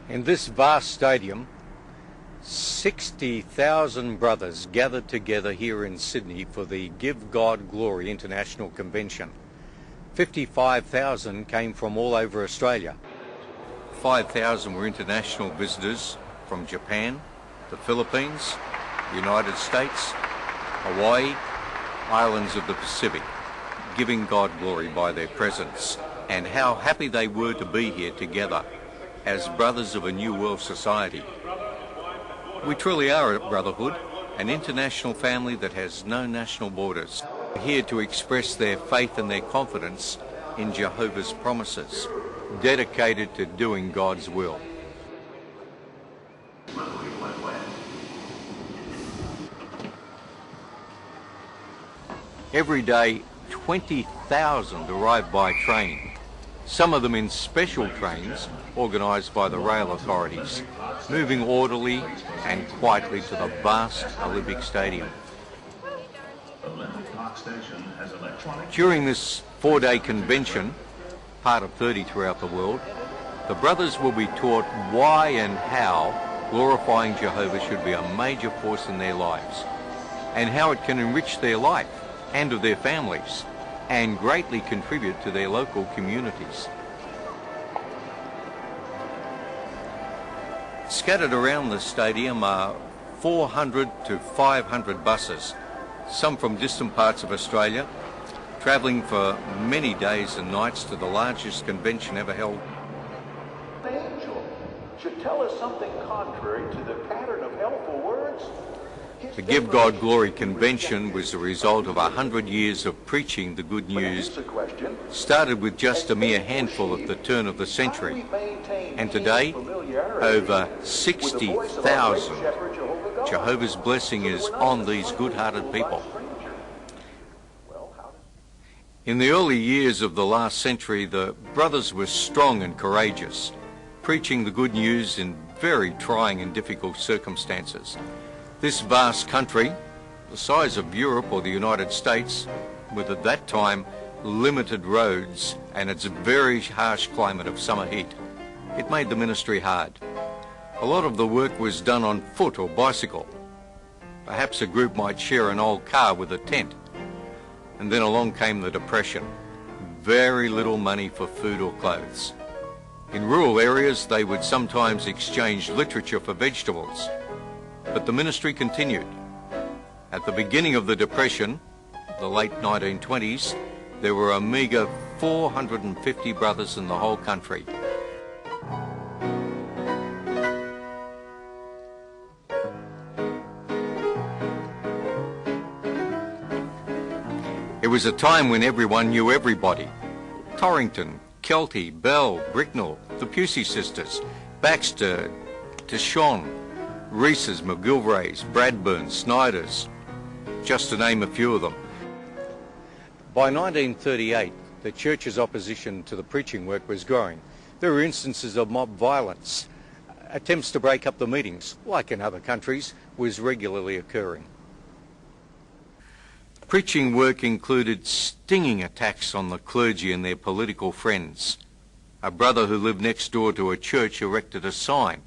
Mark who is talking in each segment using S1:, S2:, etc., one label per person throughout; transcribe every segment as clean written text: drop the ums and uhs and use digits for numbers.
S1: In this vast stadium, 60,000 brothers gathered together here in Sydney for the Give God Glory International Convention. 55,000 came from all over Australia. 5,000 were international visitors from Japan, the Philippines, the United States, Hawaii, islands of the Pacific, giving God glory by their presence, and how happy they were to be here together as brothers of a new world society. We truly are a brotherhood, an international family that has no national borders, here to express their faith and their confidence in Jehovah's promises, dedicated to doing God's will. Every day, 20,000 arrive by train, some of them in special trains organised by the rail authorities, moving orderly and quietly to the vast Olympic Stadium. During this 4-day convention, part of 30 throughout the world, the brothers will be taught why and how glorifying Jehovah should be a major force in their lives, and how it can enrich their life and of their families, and greatly contribute to their local communities. Scattered around the stadium are 400 to 500 buses, some from distant parts of Australia, travelling for many days and nights to the largest convention ever held.
S2: An angel should tell us something contrary to the pattern of helpful words.
S1: The Give God Glory convention was the result of 100 years of preaching the good news, started with just a mere handful at the turn of the century, and today over 60,000. Jehovah's blessing is on these good-hearted people. In the early years of the last century, the brothers were strong and courageous, preaching the good news in very trying and difficult circumstances. This vast country, the size of Europe or the United States, with at that time limited roads and its very harsh climate of summer heat, it made the ministry hard. A lot of the work was done on foot or bicycle. Perhaps a group might share an old car with a tent. And then along came the Depression. Very little money for food or clothes. In rural areas, they would sometimes exchange literature for vegetables. But the ministry continued. At the beginning of the Depression, the late 1920s, there were a meagre 450 brothers in the whole country. It was a time when everyone knew everybody. Torrington, Kelty, Bell, Bricknell, the Pusey sisters, Baxter, Tishon, Reeses, McGilvrays, Bradburn, Snyders, just to name a few of them. By 1938, the church's opposition to the preaching work was growing. There were instances of mob violence. Attempts to break up the meetings, like in other countries, was regularly occurring. Preaching work included stinging attacks on the clergy and their political friends. A brother who lived next door to a church erected a sign.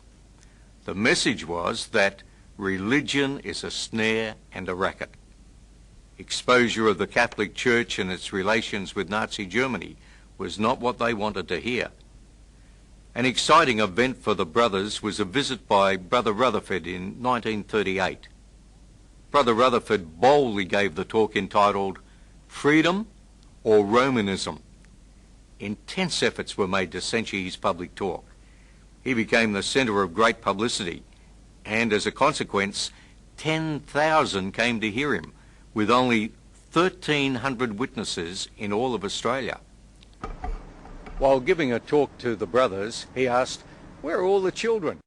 S1: The message was that religion is a snare and a racket. Exposure of the Catholic Church and its relations with Nazi Germany was not what they wanted to hear. An exciting event for the brothers was a visit by Brother Rutherford in 1938. Brother Rutherford boldly gave the talk entitled Freedom or Romanism. Intense efforts were made to censure his public talk. He became the centre of great publicity, and as a consequence, 10,000 came to hear him, with only 1,300 witnesses in all of Australia. While giving a talk to the brothers, he asked, "Where are all the children?"